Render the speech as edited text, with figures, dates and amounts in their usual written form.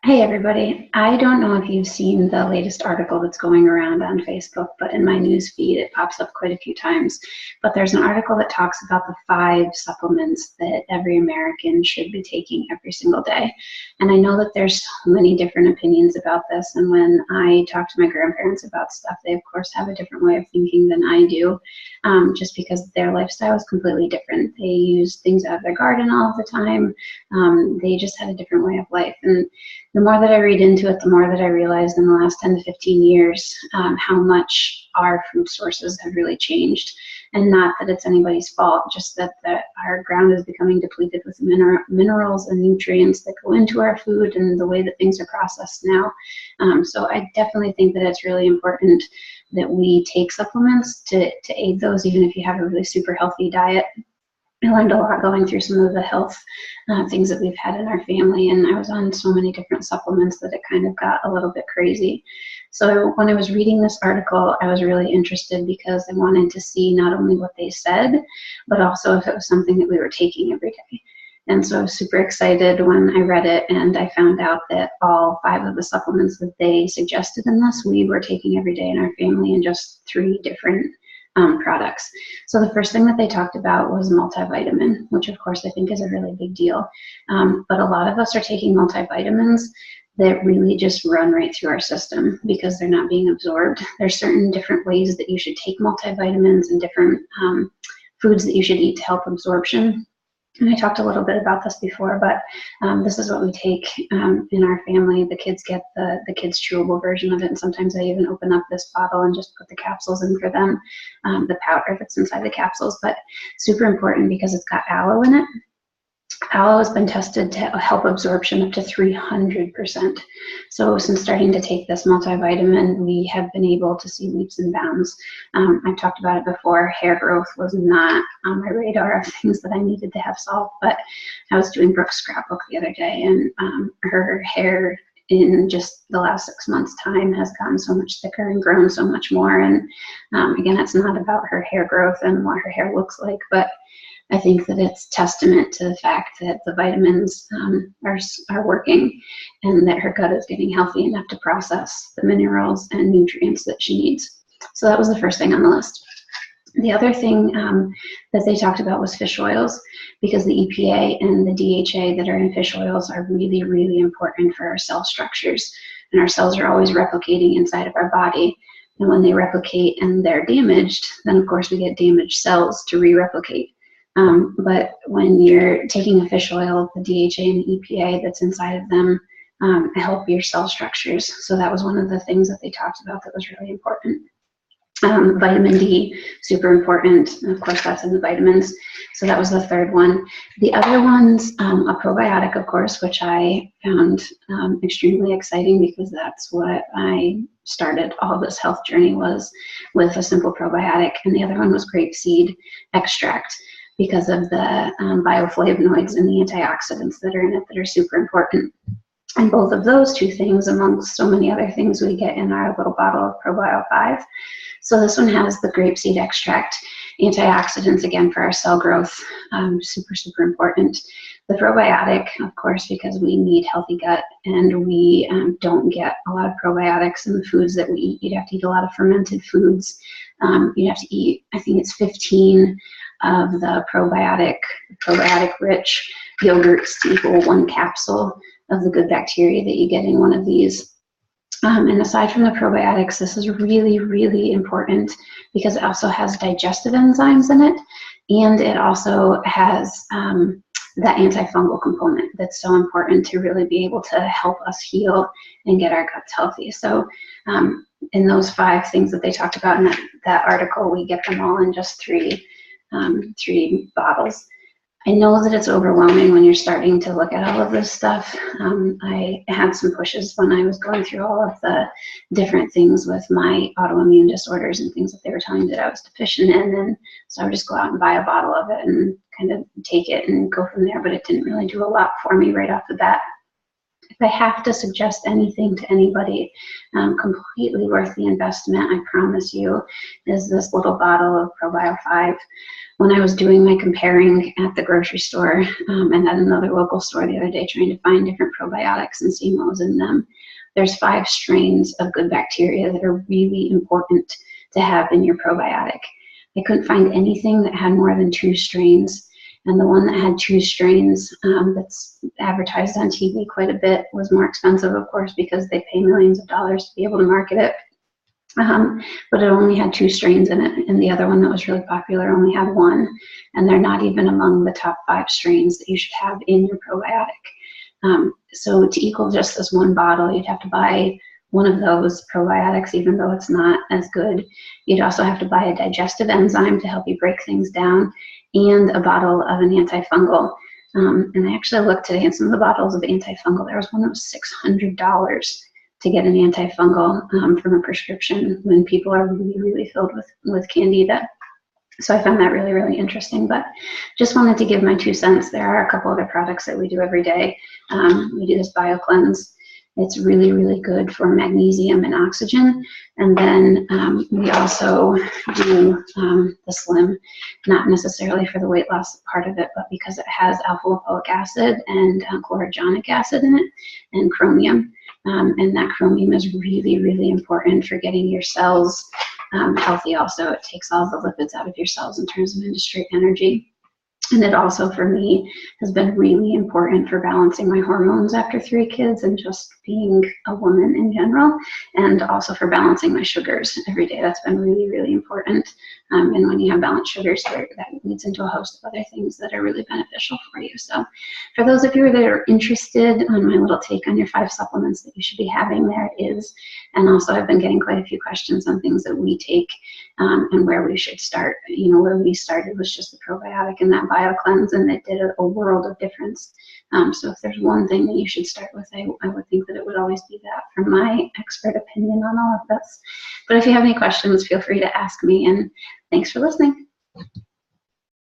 Hey everybody, I don't know if you've seen the latest article that's going around on Facebook, but in my news feed it pops up quite a few times. But there's an article that talks about the 5 supplements that every American should be taking every single day. And I know that there's so many different opinions about this, and when I talk to my grandparents about stuff, they of course have a different way of thinking than I do, just because their lifestyle is completely different. They use things out of their garden all of the time. They just had a different way of life. And the more that I read into it, the more that I realized in the last 10 to 15 years how much our food sources have really changed. And not that it's anybody's fault, just that our ground is becoming depleted with minerals and nutrients that go into our food and the way that things are processed now. So I definitely think that it's really important that we take supplements to aid those, even if you have a really super healthy diet. I learned a lot going through some of the health things that we've had in our family, and I was on so many different supplements that it kind of got a little bit crazy. So when I was reading this article, I was really interested because I wanted to see not only what they said, but also if it was something that we were taking every day. And so I was super excited when I read it, and I found out that all 5 of the supplements that they suggested in this, we were taking every day in our family in just 3 different products. So the first thing that they talked about was multivitamin, which of course I think is a really big deal. But a lot of us are taking multivitamins that really just run right through our system because they're not being absorbed. There's certain different ways that you should take multivitamins and different foods that you should eat to help absorption. And I talked a little bit about this before, but this is what we take in our family. The kids get the kids' chewable version of it, and sometimes I even open up this bottle and just put the capsules in for them, the powder that's inside the capsules. But super important because it's got aloe in it. Aloe has been tested to help absorption up to 300%. So since starting to take this multivitamin, we have been able to see leaps and bounds. I've talked about it before. Hair growth was not on my radar of things that I needed to have solved, but I was doing Brooke's scrapbook the other day, and her hair in just the last 6 months' time has gotten so much thicker and grown so much more. And again, it's not about her hair growth and what her hair looks like, but I think that it's testament to the fact that the vitamins are working and that her gut is getting healthy enough to process the minerals and nutrients that she needs. So that was the first thing on the list. The other thing that they talked about was fish oils, because the EPA and the DHA that are in fish oils are really, really important for our cell structures. And our cells are always replicating inside of our body. And when they replicate and they're damaged, then of course we get damaged cells to re-replicate. But when you're taking a fish oil, the DHA and the EPA that's inside of them help your cell structures. So that was one of the things that they talked about that was really important. Vitamin D, super important. And of course, that's in the vitamins. So that was the third one. The other one's a probiotic, of course, which I found extremely exciting because that's what I started all this health journey was with, a simple probiotic. And the other one was grapeseed extract, because of the bioflavonoids and the antioxidants that are in it that are super important. And both of those 2 things, amongst so many other things we get in our little bottle of Probio 5. So this one has the grapeseed extract, antioxidants, again, for our cell growth, super, super important. The probiotic, of course, because we need healthy gut, and we don't get a lot of probiotics in the foods that we eat. You'd have to eat a lot of fermented foods. You'd have to eat, I think it's 15 of the probiotic-rich yogurts to equal 1 capsule of the good bacteria that you get in one of these. And aside from the probiotics, this is really, really important because it also has digestive enzymes in it, and it also has that antifungal component that's so important to really be able to help us heal and get our guts healthy. So in those 5 things that they talked about in that article, we get them all in just 3 bottles. I know that it's overwhelming when you're starting to look at all of this stuff. I had some pushes when I was going through all of the different things with my autoimmune disorders and things that they were telling me that I was deficient in. And so I would just go out and buy a bottle of it and kind of take it and go from there. But it didn't really do a lot for me right off the bat. If I have to suggest anything to anybody, completely worth the investment, I promise you, is this little bottle of ProBio 5. When I was doing my comparing at the grocery store and at another local store the other day, trying to find different probiotics and seeing what was in them, there's 5 strains of good bacteria that are really important to have in your probiotic. I couldn't find anything that had more than 2 strains. And the one that had 2 strains that's advertised on TV quite a bit was more expensive, of course, because they pay millions of dollars to be able to market it. But it only had 2 strains in it, and the other one that was really popular only had 1, and they're not even among the top 5 strains that you should have in your probiotic. So to equal just this one bottle, you'd have to buy one of those probiotics, even though it's not as good. You'd also have to buy a digestive enzyme to help you break things down, and a bottle of an antifungal. And I actually looked today, and some of the bottles of antifungal, there was one that was $600 to get an antifungal from a prescription when people are really, really filled with candida. So I found that really, really interesting, but just wanted to give my 2 cents. There are a couple other products that we do every day. We do this BioCleanse. It's really, really good for magnesium and oxygen. And then we also do the Slim, not necessarily for the weight loss part of it, but because it has alpha-lipoic acid and chlorogenic acid in it, and chromium. And that chromium is really, really important for getting your cells healthy also. It takes all the lipids out of your cells and turns them into straight energy. And it also, for me, has been really important for balancing my hormones after 3 kids and just being a woman in general, and also for balancing my sugars every day. That's been really, really important. And when you have balanced sugars, that leads into a host of other things that are really beneficial for you. So for those of you that are interested on my little take on your 5 supplements that you should be having, there it is. And also I've been getting quite a few questions on things that we take and where we should start. You know, where we started was just the probiotic and that BioCleanse, and it did a world of difference. So if there's one thing that you should start with, I would think that it would always be that, from my expert opinion on all of this. But if you have any questions, feel free to ask me, and thanks for listening.